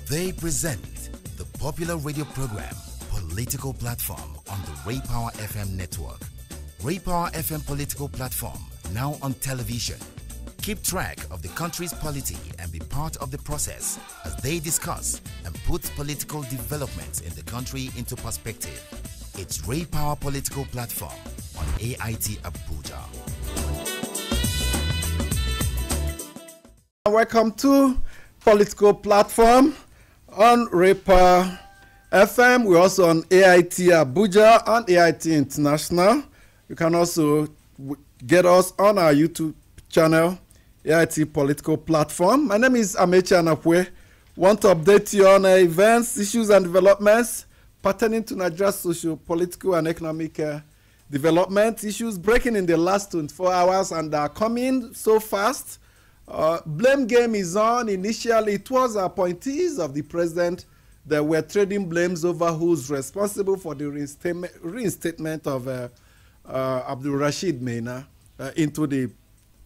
They present the popular radio program, Political Platform, on the Ray Power FM network. Ray Power FM Political Platform, now on television. Keep track of the country's polity and be part of the process as they discuss and put political developments in the country into perspective. It's Ray Power Political Platform on AIT Abuja. Welcome to Political Platform on Ray Power FM. We're also on AIT Abuja and AIT International. You can also get us on our YouTube channel, AIT Political Platform. My name is Amechi Anapwe. Want to update you on events, issues, and developments pertaining to Nigeria's social, political, and economic development issues breaking in the last 24 hours and are coming so fast. Blame game is on. Initially, it was appointees of the president that were trading blames over who's responsible for the reinstatement of Abdul Rashid Mena into the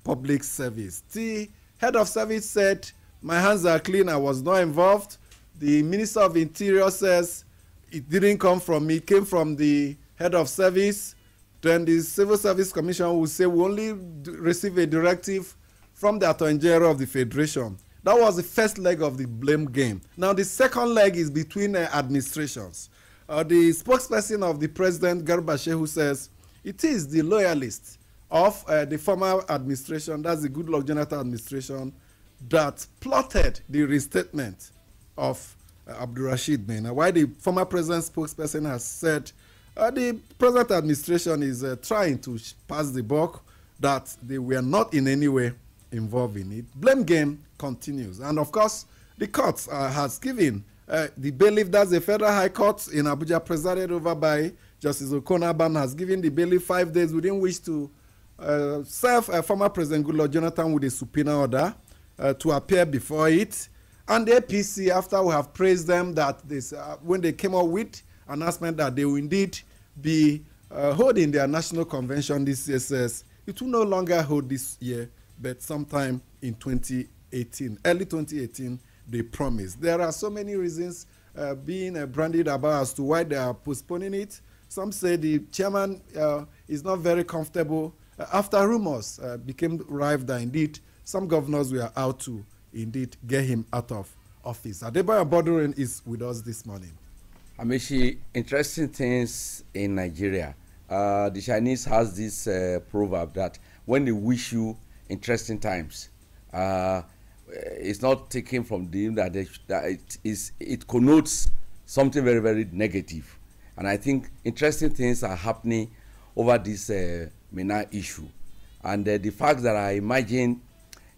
public service. The head of service said, "My hands are clean, I was not involved." The Minister of Interior says, "It didn't come from me, it came from the head of service." Then the Civil Service Commission will say, "We only receive a directive from the Attorney General of the Federation." That was the first leg of the blame game. Now the second leg is between administrations. The spokesperson of the president, Garba Shehu, says it is the loyalists of the former administration, that's the Goodluck Jonathan administration, that plotted the restatement of Abdul Rashid Mena. While the former president spokesperson has said the present administration is trying to pass the buck, that they were not in any way involved in it. Blame game continues. And of course, the court has given the bailiff, that's the Federal High Court in Abuja, presided over by Justice Okonaban, has given the bailiff 5 days within which to serve former President Goodluck Jonathan with a subpoena order to appear before it. And the APC, after we have praised them that this, when they came up with announcement that they will indeed be holding their national convention this year, says it will no longer hold this year, but sometime in 2018, early 2018, they promised. There are so many reasons being branded about as to why they are postponing it. Some say the chairman is not very comfortable after rumors became rife that indeed some governors were out to indeed get him out of office. Adebayo Bodurin is with us this morning. Amishi, interesting things in Nigeria. The Chinese has this proverb that when they wish you interesting times, it's not taken from them that it connotes something very, very negative. And I think interesting things are happening over this Mena issue. And the fact that I imagine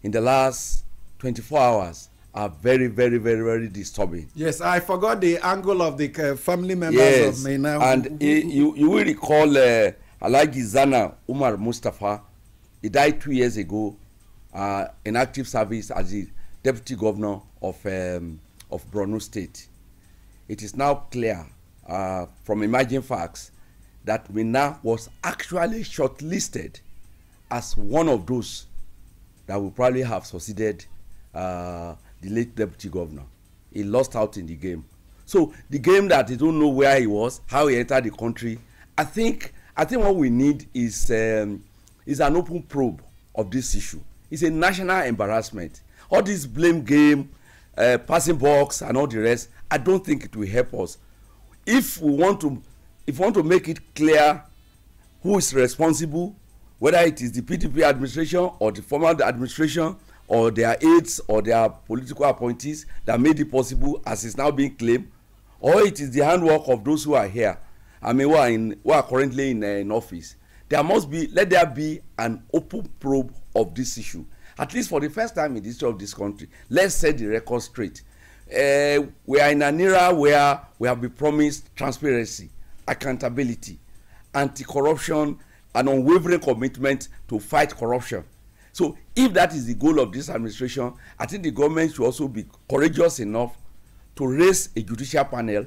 in the last 24 hours are very, very, very, very disturbing. Yes, I forgot the angle of the family members of Mena. And you will recall Alhaji Zana Umar Mustafa. He died 2 years ago in active service as the deputy governor of Borno State. It is now clear from emerging facts that Mena was actually shortlisted as one of those that would probably have succeeded the late deputy governor. He lost out in the game. So the game that they don't know where he was, how he entered the country, I think what we need is an open probe of this issue. It's a national embarrassment. All this blame game, passing box, and all the rest, I don't think it will help us. If we want to make it clear who is responsible, whether it is the PDP administration or the former administration or their aides or their political appointees that made it possible, as is now being claimed, or it is the handwork of those who are here, who are currently in office. Let there be an open probe of this issue. At least for the first time in the history of this country, let's set the record straight. We are in an era where we have been promised transparency, accountability, anti-corruption, and unwavering commitment to fight corruption. So if that is the goal of this administration, I think the government should also be courageous enough to raise a judicial panel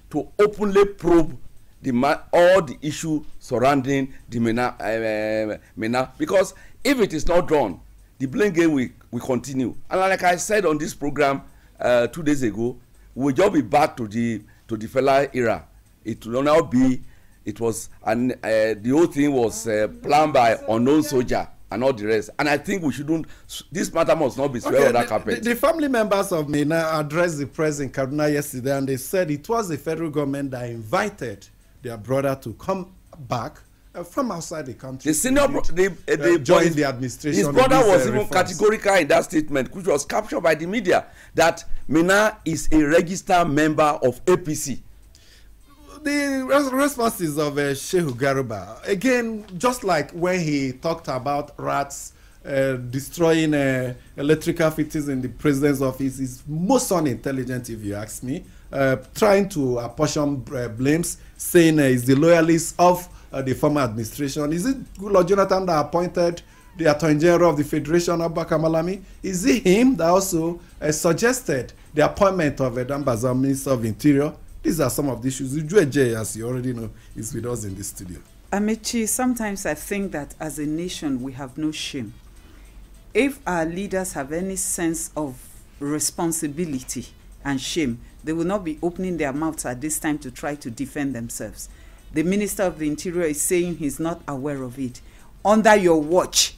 to openly probe all the issue surrounding the Mena, because if it is not done, the blame game will continue. And like I said on this program 2 days ago, we'll just be back to the fella era. It will now be, it was, and the whole thing was planned by unknown soldier and all the rest. And I think we shouldn't, this matter must not be swept under carpet. The family members of Mena addressed the press in Kaduna yesterday, and they said it was the federal government that invited their brother to come back from outside the country. The senior, they joined the administration. His brother was even categorical in that statement, which was captured by the media, that Mena is a registered member of APC. The responses of Shehu Garuba, again, just like when he talked about rats destroying electrical fittings in the president's office, is most unintelligent, if you ask me. Trying to apportion blames, saying he's the loyalist of the former administration. Is it Goodluck Jonathan that appointed the Attorney General of the Federation, Abubakar Malami? Is it him that also suggested the appointment of Dambaza, Minister of Interior? These are some of the issues. J, as you already know, is with us in the studio. Amechi, sometimes I think that as a nation, we have no shame. If our leaders have any sense of responsibility and shame, they will not be opening their mouths at this time to try to defend themselves. The Minister of the Interior is saying he's not aware of it. Under your watch,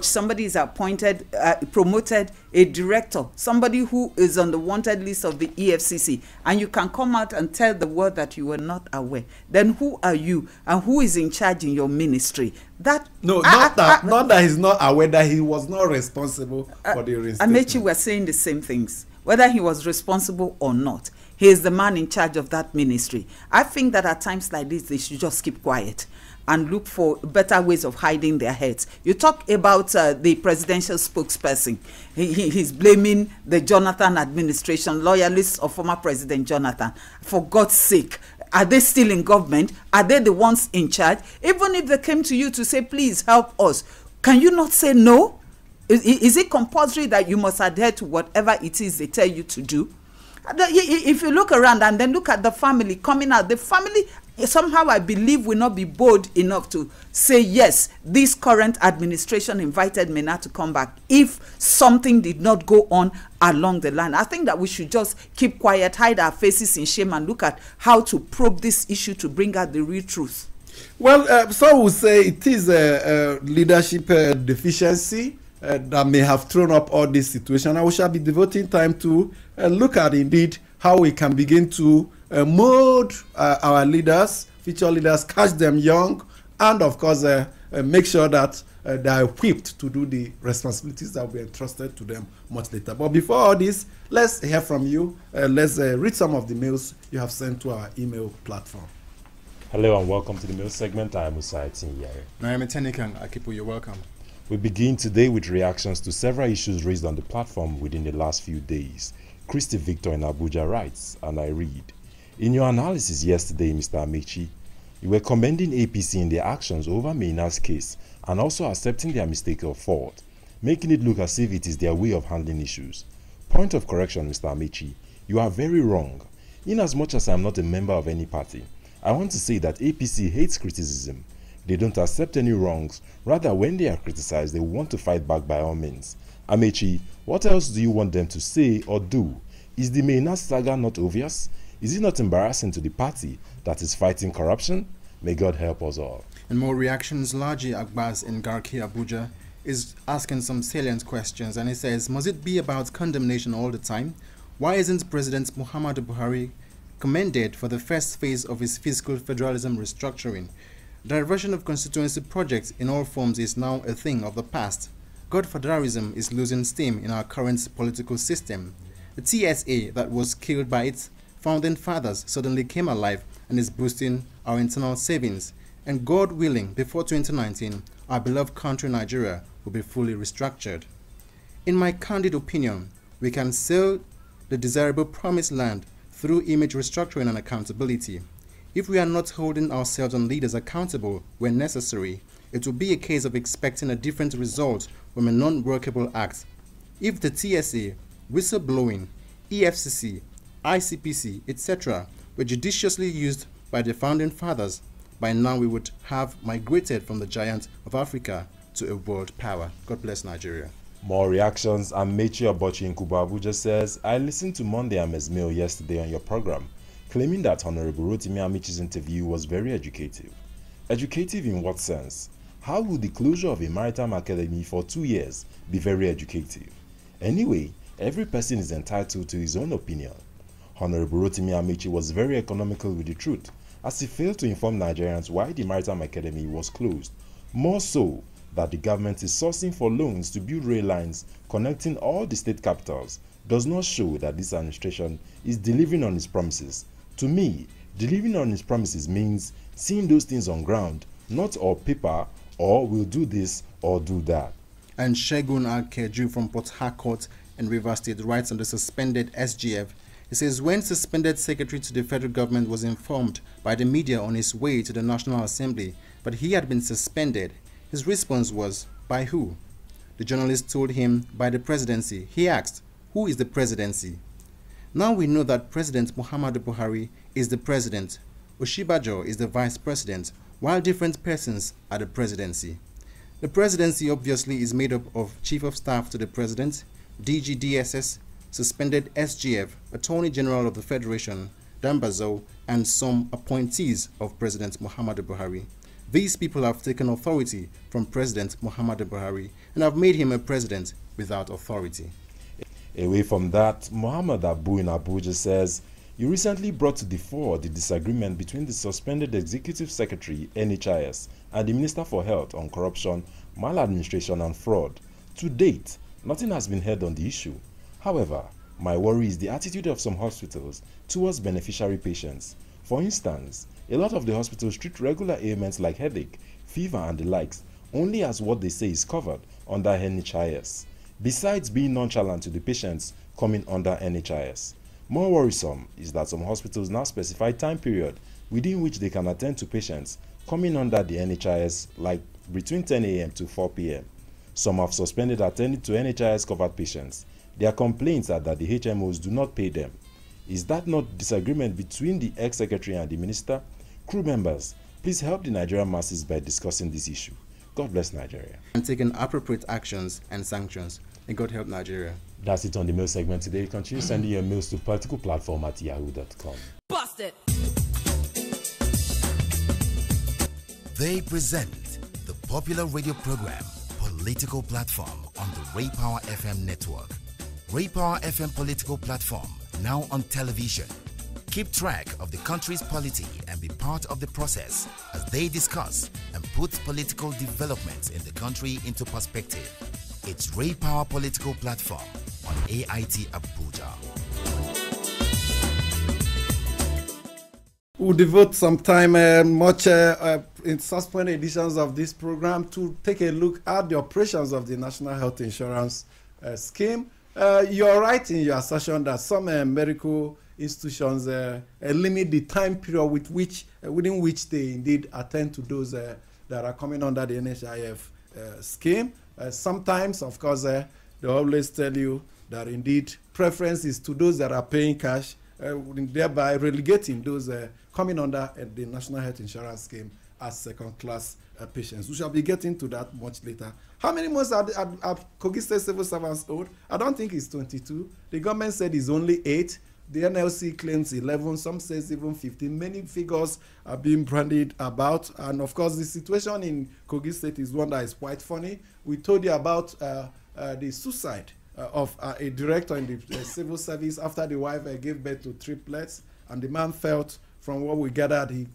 somebody is appointed, promoted a director, somebody who is on the wanted list of the EFCC, and you can come out and tell the world that you were not aware. Then who are you, and who is in charge in your ministry? Not that he's not aware, that he was not responsible for the reinstatement. Amechi, we're saying the same things. Whether he was responsible or not, he is the man in charge of that ministry. I think that at times like this, they should just keep quiet and look for better ways of hiding their heads. You talk about the presidential spokesperson. He's blaming the Jonathan administration, loyalists of former President Jonathan. For God's sake, are they still in government? Are they the ones in charge? Even if they came to you to say, please help us, can you not say no? Is it compulsory that you must adhere to whatever it is they tell you to do? If you look around and then look at the family coming out, the family somehow, I believe, will not be bold enough to say, yes, this current administration invited Mena to come back if something did not go on along the line. I think that we should just keep quiet, hide our faces in shame, and look at how to probe this issue to bring out the real truth. Well, some will say it is a leadership deficiency that may have thrown up all this situation. And we shall be devoting time to look at, indeed, how we can begin to mold our leaders, future leaders, catch them young, and of course make sure that they are equipped to do the responsibilities that will be entrusted to them much later. But before all this, let's hear from you. Let's read some of the mails you have sent to our email platform. Hello and welcome to the mail segment. I am Usai Tinyere. I am Tenikan Akipu. You're welcome. We begin today with reactions to several issues raised on the platform within the last few days. Christy Victor in Abuja writes, and I read, in your analysis yesterday, Mr. Amechi, you were commending APC in their actions over Mena's case and also accepting their mistake or fault, making it look as if it is their way of handling issues. Point of correction, Mr. Amechi, you are very wrong. In as much as I am not a member of any party, I want to say that APC hates criticism. They don't accept any wrongs. Rather, when they are criticized, they want to fight back by all means. Amechi, what else do you want them to say or do? Is the Mena saga not obvious? Is it not embarrassing to the party that is fighting corruption? May God help us all. And more reactions. Laji Agbaz in Garki, Abuja, is asking some salient questions, and he says, must it be about condemnation all the time? Why isn't President Muhammadu Buhari commended for the first phase of his fiscal federalism restructuring? Diversion of constituency projects in all forms is now a thing of the past. Godfatherism is losing steam in our current political system. The TSA that was killed by its founding fathers suddenly came alive and is boosting our internal savings. And God willing, before 2019, our beloved country Nigeria will be fully restructured. In my candid opinion, we can sell the desirable promised land through image restructuring and accountability. If we are not holding ourselves and leaders accountable when necessary, it will be a case of expecting a different result from a non-workable act. If the TSA, whistleblowing, EFCC, ICPC, etc. were judiciously used by the founding fathers, by now we would have migrated from the giant of Africa to a world power. God bless Nigeria. More reactions, and Mechi Obochi in Kuba Abuja says, I listened to Monday Ames Mail yesterday on your program, claiming that Honorable Rotimi Amichi's interview was very educative. Educative in what sense? How would the closure of a maritime academy for 2 years be very educative? Anyway, every person is entitled to his own opinion. Honorable Rotimi Amichi was very economical with the truth, as he failed to inform Nigerians why the maritime academy was closed, more so that the government is sourcing for loans to build rail lines connecting all the state capitals does not show that this administration is delivering on its promises. To me, delivering on its promises means seeing those things on ground, not on paper, or we'll do this or do that. And Shegun Akeju from Port Harcourt in Rivers State writes on the suspended SGF. He says, when suspended secretary to the federal government was informed by the media on his way to the National Assembly, but he had been suspended, his response was, by who? The journalist told him, by the presidency. He asked, who is the presidency? Now we know that President Muhammadu Buhari is the president. Oshibajo is the vice president, while different persons are the presidency. The presidency obviously is made up of Chief of Staff to the President, DG DSS, suspended SGF, Attorney General of the Federation, Dambazo, and some appointees of President Muhammadu Buhari. These people have taken authority from President Muhammadu Buhari and have made him a president without authority. Away from that, Muhammad Abu in Abuja says, you recently brought to the fore the disagreement between the suspended Executive Secretary, NHIS, and the Minister for Health on corruption, maladministration and fraud. To date, nothing has been heard on the issue. However, my worry is the attitude of some hospitals towards beneficiary patients. For instance, a lot of the hospitals treat regular ailments like headache, fever and the likes only as what they say is covered under NHIS, besides being nonchalant to the patients coming under NHIS. More worrisome is that some hospitals now specify time period within which they can attend to patients coming under the NHIS, like between 10 a.m. to 4 p.m. Some have suspended attending to NHIS covered patients. Their complaints are that the HMOs do not pay them. Is that not disagreement between the ex-secretary and the minister? Crew members, please help the Nigerian masses by discussing this issue. God bless Nigeria. And taking appropriate actions and sanctions. And God help Nigeria. That's it on the mail segment today. Continue sending your mails to politicalplatform@yahoo.com. Bust it! They present the popular radio program Political Platform on the Ray Power FM network. Ray Power FM Political Platform, now on television. Keep track of the country's polity and be part of the process as they discuss and put political developments in the country into perspective. It's Ray Power Political Platform on AIT Abuja. We'll devote some time in subsequent editions of this program to take a look at the operations of the National Health Insurance Scheme. You're right in your assertion that some medical institutions limit the time period within which they indeed attend to those that are coming under the NHIF scheme. Sometimes, of course, they always tell you that indeed preference is to those that are paying cash, thereby relegating those coming under the National Health Insurance Scheme as second-class patients. We shall be getting to that much later. How many months are Kogi State civil servants owed? I don't think it's 22. The government said it's only 8. The NLC claims 11. Some says even 15. Many figures are being bandied about. And of course, the situation in Kogi State is one that is quite funny. We told you about the suicide of a director in the civil service after the wife gave birth to triplets. And the man felt, from what we gathered, he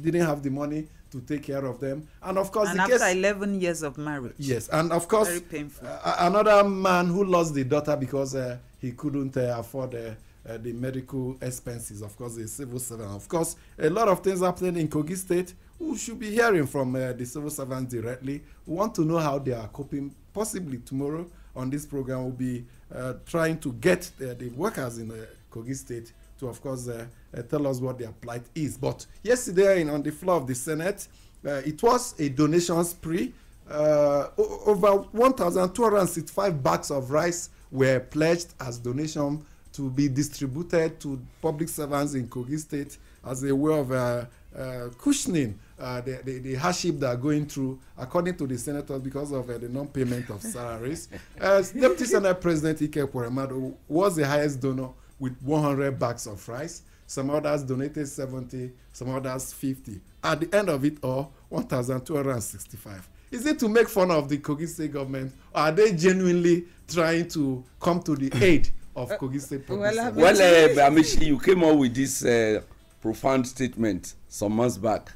didn't have the money to take care of them. And of course, after 11 years of marriage. Yes, and of course, very painful. Another man who lost the daughter because he couldn't afford the medical expenses. Of course, the civil servant. Of course, a lot of things happening in Kogi State. We should be hearing from the civil servants directly. We want to know how they are coping. Possibly tomorrow on this program, we'll be trying to get the workers in Kogi State to, of course, tell us what their plight is. But yesterday, on the floor of the Senate, it was a donation spree. Over 1,265 bags of rice were pledged as donation to be distributed to public servants in Kogi State as a way of cushioning the hardship they are going through, according to the senators, because of the non-payment of salaries. Deputy Senate President Ike Ekweremadu was the highest donor with 100 bags of rice. Some others donated 70, some others 50. At the end of it all, 1,265. Is it to make fun of the Kogi State government, or are they genuinely trying to come to the aid of Kogi State public service? Well, Amishi, you came up with this profound statement some months back.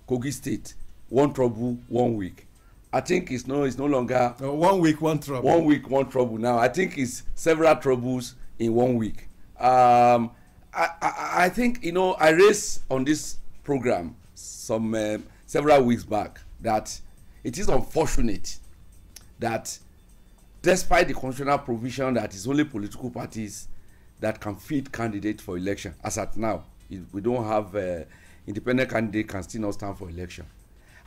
Kogi State, one trouble, 1 week. I think it's no longer 1 week, one trouble. 1 week, one trouble. Now I think it's several troubles in 1 week. I think, you know, I raised on this program some several weeks back that it is unfortunate that despite the constitutional provision that it's only political parties that can feed candidates for election, as at now, we don't have independent candidate can still not stand for election.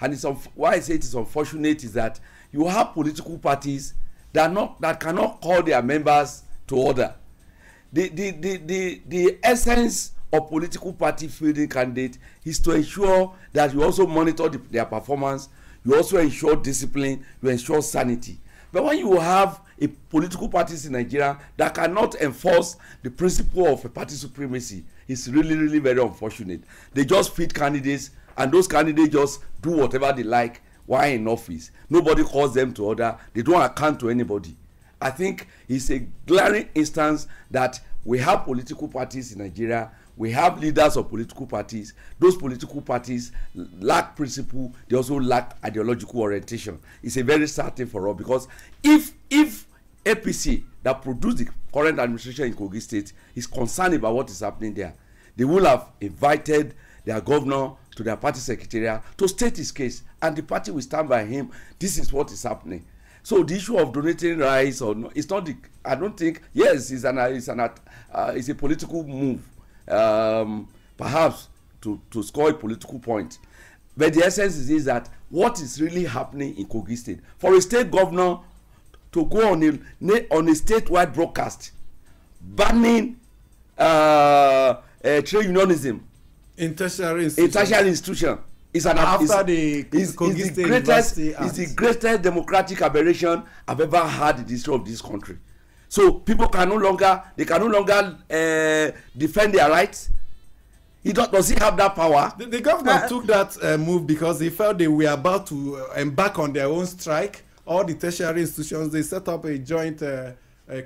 And it's why I say it is unfortunate is that you have political parties that cannot call their members to order. The essence of political party fielding candidate is to ensure that you also monitor their performance, you also ensure discipline, you ensure sanity. But when you have a political parties in Nigeria that cannot enforce the principle of a party supremacy, it's really, really very unfortunate. They just feed candidates, and those candidates just do whatever they like while in office. Nobody calls them to order. They don't account to anybody. I think it's a glaring instance that we have political parties in Nigeria. We have leaders of political parties. Those political parties lack principle. They also lack ideological orientation. It's a very sad thing for us, because if APC that produced the current administration in Kogi State is concerned about what is happening there, they will have invited their governor to their party secretariat to state his case, and the party will stand by him. This is what is happening. So the issue of donating rice or no, it's not the. I don't think. Yes, it's a political move, perhaps to score a political point. But the essence is that what is really happening in Kogi State, for a state governor to go on a statewide broadcast banning trade unionism in tertiary institution. It's the greatest democratic aberration I've ever had in the history of this country. So people can no longer defend their rights. Does he have that power? The government took that move because they felt they were about to embark on their own strike. All the tertiary institutions, they set up a joint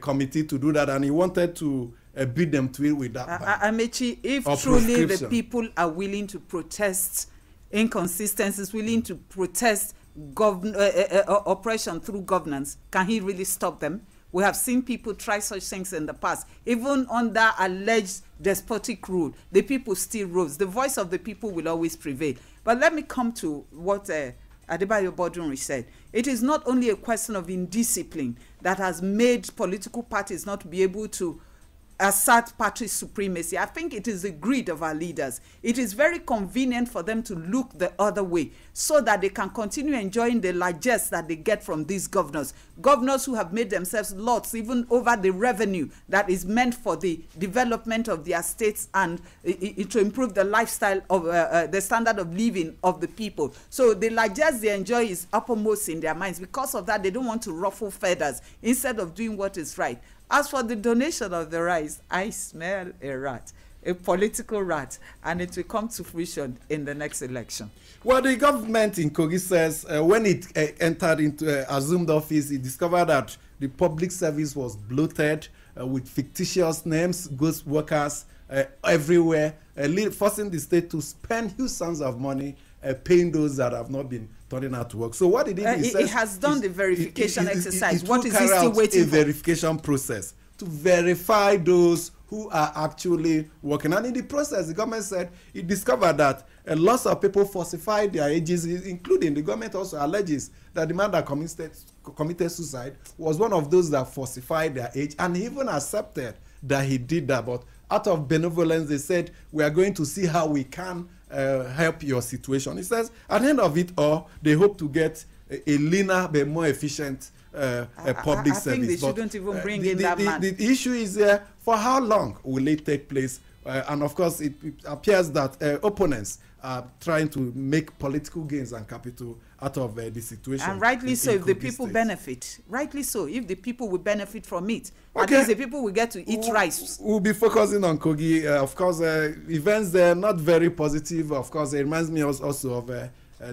committee to do that, and he wanted to beat them to it with that. Amechi, if truly the people are willing to protest inconsistencies, willing to protest oppression through governance, can he really stop them? We have seen people try such things in the past. Even under alleged despotic rule, the people still rose. The voice of the people will always prevail. But let me come to what Adebayo Bodunri said. It is not only a question of indiscipline that has made political parties not be able to assert party supremacy. I think it is the greed of our leaders. It is very convenient for them to look the other way so that they can continue enjoying the largesse that they get from these governors. Governors who have made themselves lords even over the revenue that is meant for the development of their states and to improve the lifestyle of the standard of living of the people. So the largesse they enjoy is uppermost in their minds. Because of that, they don't want to ruffle feathers instead of doing what is right. As for the donation of the rice, I smell a rat, a political rat, and it will come to fruition in the next election. Well, the government in Kogi says when it entered into assumed office, it discovered that the public service was bloated with fictitious names, ghost workers everywhere, forcing the state to spend huge sums of money paying those that have not been turning out to work. So what it is, it has done the verification exercise. What is it still waiting for? A verification process to verify those who are actually working. And in the process, the government said it discovered that lots of people falsified their ages, including the government also alleges that the man that committed suicide was one of those that falsified their age, and he even accepted that he did that. But out of benevolence, they said, we are going to see how we can help your situation. He says, at the end of it all, they hope to get a leaner but more efficient public service. I think they shouldn't even bring in that man. The issue is for how long will it take place? And of course, it appears that opponents are trying to make political gains and capital out of the situation. And rightly so, if the Kogi people State. benefit. Rightly so, if the people will benefit from it. At Okay. least the people will get to eat rice. We'll be focusing on Kogi. Of course, events there not very positive. Of course, it reminds me also of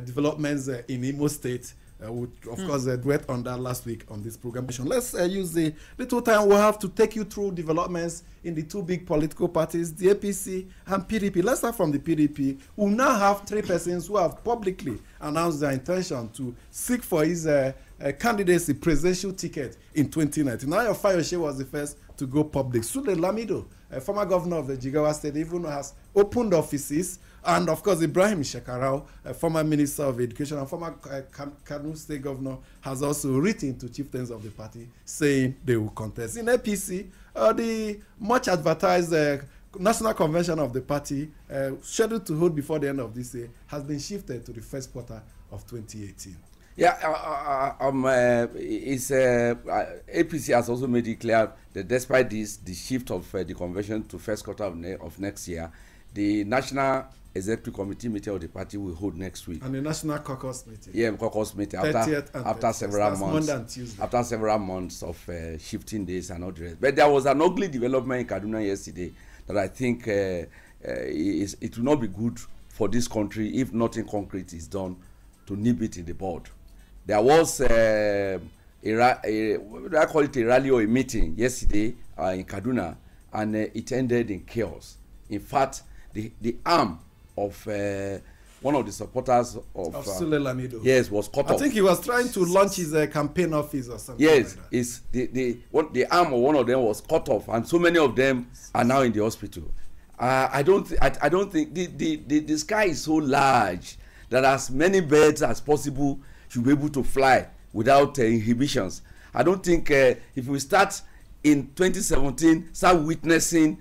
developments in Imo State. Of course, dwelt on that last week on this program. Let's use the little time we'll have to take you through developments in the two big political parties, the APC and PDP. Let's start from the PDP. We now have 3 persons who have publicly announced their intention to seek for his candidacy presidential ticket in 2019. Now, Fayose was the first to go public. Sule Lamido, a former governor of the Jigawa State, even has opened offices. And of course, Ibrahim Shekarau, a former minister of education and former Kano State governor, has also written to chieftains of the party saying they will contest. In APC, the much advertised national convention of the party, scheduled to hold before the end of this year, has been shifted to the first quarter of 2018. Yeah, APC has also made it clear that despite this, the shift of the convention to first quarter of next year, the national executive committee meeting of the party will hold next week. And the national caucus meeting. Yeah, caucus meeting after several months. After several months of shifting days and all the rest. But there was an ugly development in Kaduna yesterday that I think it will not be good for this country if nothing concrete is done to nip it in the bud. There was I call it a rally or a meeting yesterday in Kaduna, and it ended in chaos. In fact, the arm of one of the supporters of Sule Lamido. Yes, was cut off. I think he was trying to launch his campaign office or something. Yes, like that. the arm of one of them was cut off, and so many of them are now in the hospital. I don't think the sky is so large that as many birds as possible should be able to fly without inhibitions. I don't think if we start in 2017, start witnessing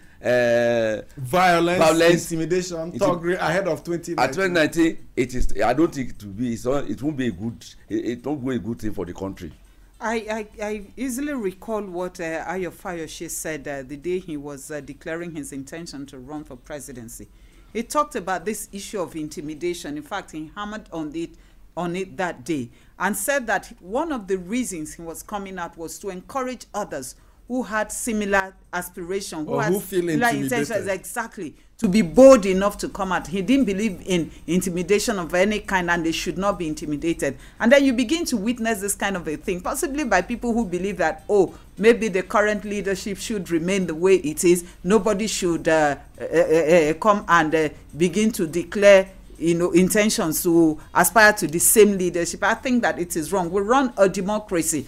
violence, intimidation, thuggery ahead of 2019. At 2019, it is. I don't think it will be. It won't be a good. It won't be a good thing for the country. I easily recall what Ayo Fayose said the day he was declaring his intention to run for presidency. He talked about this issue of intimidation. In fact, he hammered on it that day and said that one of the reasons he was coming out was to encourage others who had similar aspirations, who had similar intentions, exactly, to be bold enough to come out. He didn't believe in intimidation of any kind, and they should not be intimidated. And then you begin to witness this kind of a thing, possibly by people who believe that, oh, maybe the current leadership should remain the way it is. Nobody should come and begin to declare intentions to aspire to the same leadership. I think that it is wrong. We run a democracy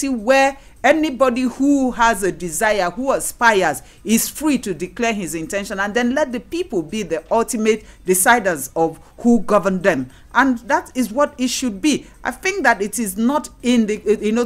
where anybody who has a desire, who aspires, is free to declare his intention, and then let the people be the ultimate deciders of who govern them. And that is what it should be. I think that it is not in the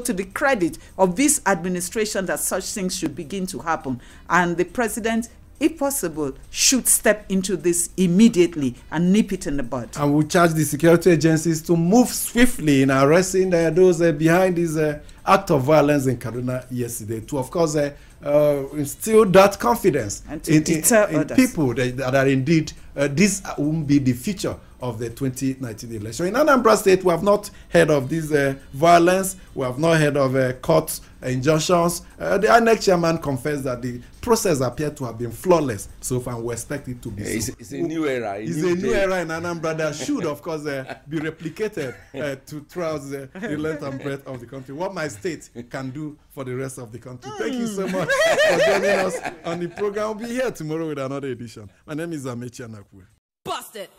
to the credit of this administration that such things should begin to happen. And the president, if possible, should step into this immediately and nip it in the bud. And we charge the security agencies to move swiftly in arresting those behind this act of violence in Kaduna yesterday, to, of course, instill that confidence and to deter in people that are indeed, this won't be the future of the 2019 election. In Anambra State, we have not heard of this violence. We have not heard of court injunctions. The INEC chairman confessed that the process appeared to have been flawless so far, and we expect it to be so. It's a new era. It's a new era in Anambra that should, of course, be replicated throughout the length and breadth of the country. What my state can do for the rest of the country. Thank you so much for joining us on the program. We'll be here tomorrow with another edition. My name is Amechi Anakwe. Bust it.